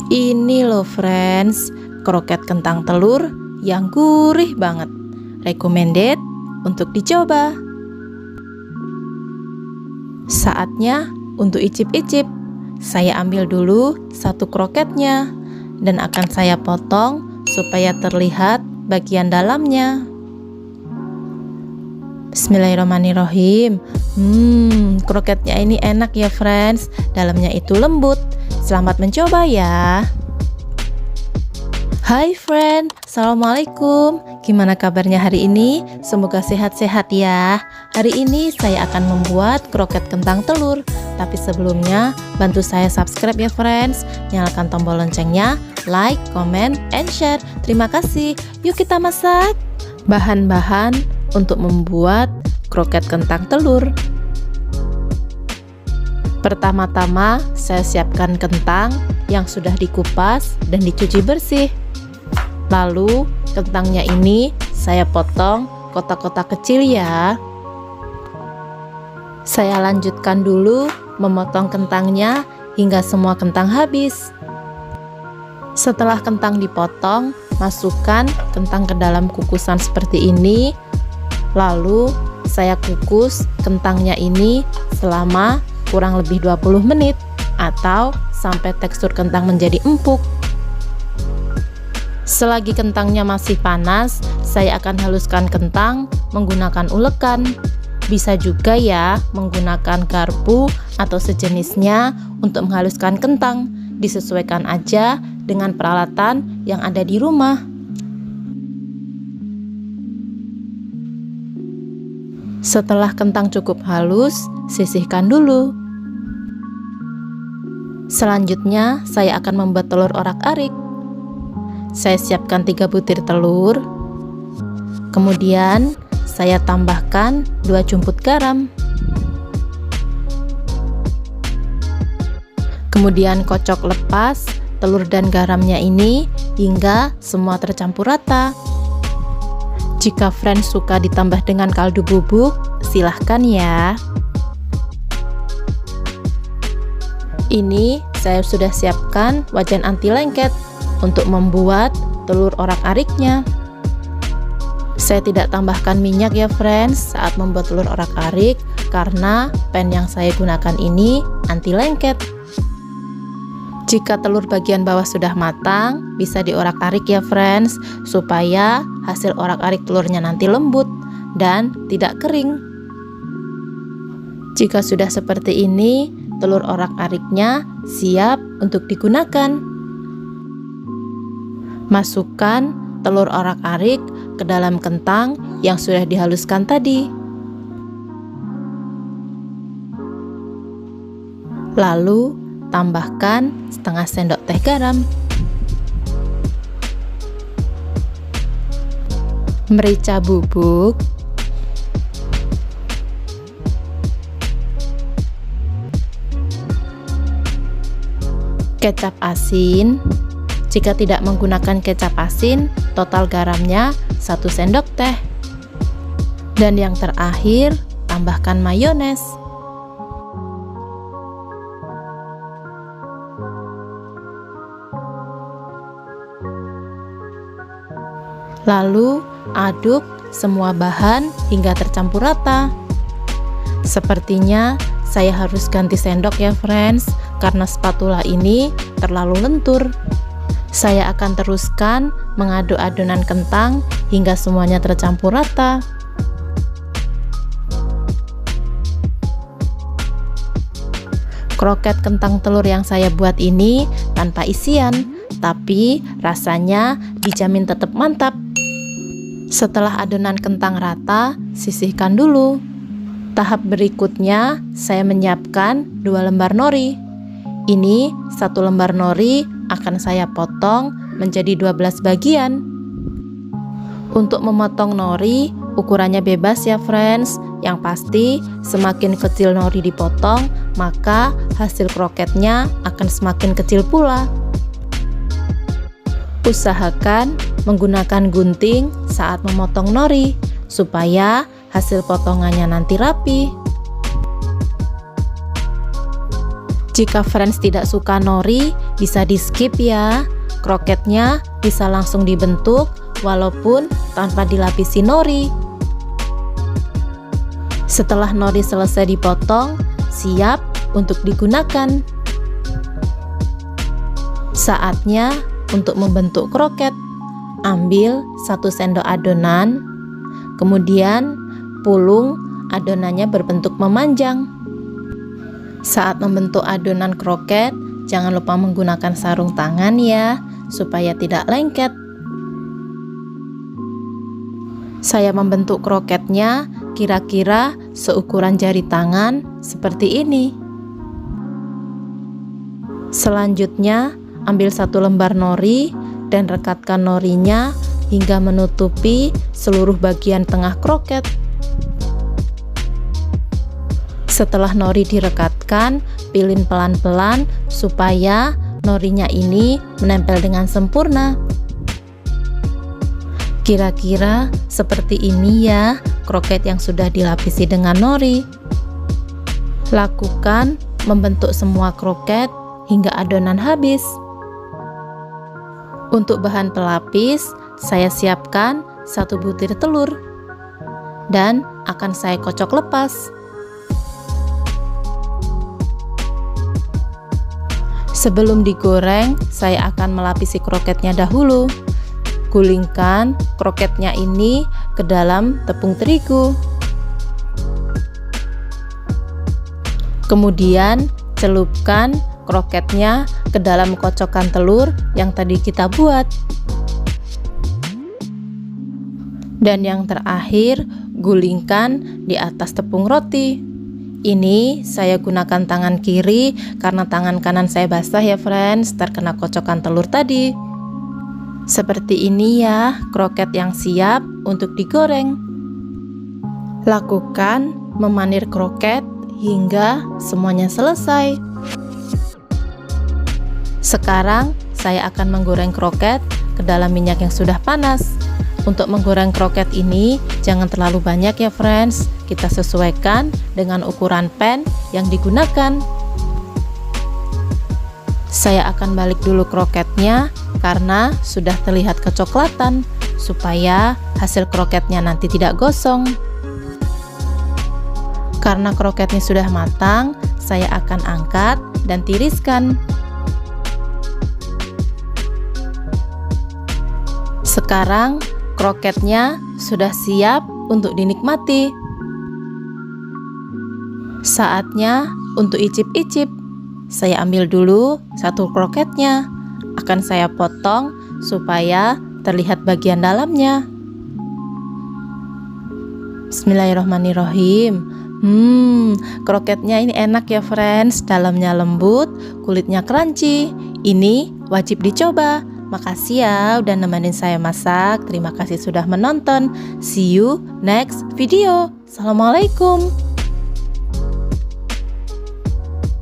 Ini loh friends, kroket kentang telur yang gurih banget. Recommended untuk dicoba. Saatnya untuk icip-icip. Saya ambil dulu satu kroketnya dan akan saya potong supaya terlihat bagian dalamnya. Bismillahirrahmanirrahim. Kroketnya ini enak ya friends, dalamnya itu lembut. Selamat mencoba ya. Hai friend, assalamualaikum. Gimana kabarnya hari ini? Semoga sehat-sehat ya. Hari ini saya akan membuat kroket kentang telur. Tapi sebelumnya bantu saya subscribe ya friends. Nyalakan tombol loncengnya, like, comment, and share. Terima kasih. Yuk kita masak. Bahan-bahan untuk membuat kroket kentang telur. Pertama-tama saya siapkan kentang yang sudah dikupas dan dicuci bersih. Lalu kentangnya ini saya potong kotak-kotak kecil ya. Saya lanjutkan dulu memotong kentangnya hingga semua kentang habis. Setelah kentang dipotong, masukkan kentang ke dalam kukusan seperti ini. Lalu saya kukus kentangnya ini selama kurang lebih 20 menit atau sampai tekstur kentang menjadi empuk. Selagi kentangnya masih panas, saya akan haluskan kentang menggunakan ulekan. Bisa juga ya menggunakan garpu atau sejenisnya untuk menghaluskan kentang. Disesuaikan aja dengan peralatan yang ada di rumah. Setelah kentang cukup halus, sisihkan dulu. Selanjutnya, saya akan membuat telur orak-arik. Saya siapkan 3 butir telur. Kemudian, saya tambahkan 2 jumput garam. Kemudian kocok lepas telur dan garamnya ini hingga semua tercampur rata. Jika friends suka ditambah dengan kaldu bubuk, silahkan ya. Ini saya sudah siapkan wajan anti lengket untuk membuat telur orak-ariknya. Saya tidak tambahkan minyak ya friends saat membuat telur orak-arik karena pan yang saya gunakan ini anti lengket. Jika telur bagian bawah sudah matang, bisa diorak-arik ya friends, supaya hasil orak-arik telurnya nanti lembut dan tidak kering. Jika sudah seperti ini, telur orak-ariknya siap untuk digunakan. Masukkan telur orak-arik ke dalam kentang yang sudah dihaluskan tadi. Lalu tambahkan setengah sendok teh garam, merica bubuk, kecap asin. Jika tidak menggunakan kecap asin, total garamnya 1 sendok teh. Dan yang terakhir, tambahkan mayones. Lalu aduk semua bahan hingga tercampur rata. Sepertinya saya harus ganti sendok ya friends, karena spatula ini terlalu lentur. Saya akan teruskan mengaduk adonan kentang hingga semuanya tercampur rata. Kroket kentang telur yang saya buat ini tanpa isian, tapi rasanya dijamin tetap mantap. Setelah adonan kentang rata, sisihkan dulu. Tahap berikutnya, saya menyiapkan 2 lembar nori. Ini 1 lembar nori akan saya potong menjadi 12 bagian. Untuk memotong nori, ukurannya bebas ya friends. Yang pasti, semakin kecil nori dipotong, maka hasil kroketnya akan semakin kecil pula. Usahakan menggunakan gunting saat memotong nori, supaya hasil potongannya nanti rapi. Jika friends tidak suka nori, bisa di skip ya. Kroketnya bisa langsung dibentuk walaupun tanpa dilapisi nori. Setelah nori selesai dipotong, siap untuk digunakan. Saatnya untuk membentuk kroket. Ambil 1 sendok adonan, kemudian pulung adonannya berbentuk memanjang. Saat membentuk adonan kroket, jangan lupa menggunakan sarung tangan ya, supaya tidak lengket. Saya membentuk kroketnya kira-kira seukuran jari tangan seperti ini. Selanjutnya, ambil 1 lembar nori dan rekatkan norinya hingga menutupi seluruh bagian tengah kroket. Setelah nori direkatkan, pilin pelan-pelan supaya norinya ini menempel dengan sempurna. Kira-kira seperti ini ya kroket yang sudah dilapisi dengan nori. Lakukan membentuk semua kroket hingga adonan habis. Untuk bahan pelapis, saya siapkan 1 butir telur dan akan saya kocok lepas. Sebelum digoreng, saya akan melapisi kroketnya dahulu. Gulingkan kroketnya ini ke dalam tepung terigu. Kemudian celupkan kroketnya ke dalam kocokan telur yang tadi kita buat. Dan yang terakhir, gulingkan di atas tepung roti. Ini saya gunakan tangan kiri karena tangan kanan saya basah ya friends, terkena kocokan telur tadi. Seperti ini ya kroket yang siap untuk digoreng. Lakukan memanir kroket hingga semuanya selesai. Sekarang saya akan menggoreng kroket ke dalam minyak yang sudah panas. Untuk menggoreng kroket ini jangan terlalu banyak ya friends, kita sesuaikan dengan ukuran pan yang digunakan. Saya akan balik dulu kroketnya karena sudah terlihat kecoklatan, supaya hasil kroketnya nanti tidak gosong. Karena kroketnya sudah matang, saya akan angkat dan tiriskan. Sekarang kroketnya sudah siap untuk dinikmati. Saatnya untuk icip-icip. Saya ambil dulu 1 kroketnya. Akan saya potong supaya terlihat bagian dalamnya. Bismillahirrahmanirrahim. Kroketnya ini enak ya friends. Dalamnya lembut, kulitnya crunchy. Ini wajib dicoba. Makasih ya udah nemenin saya masak. Terima kasih sudah menonton. See you next video. Assalamualaikum.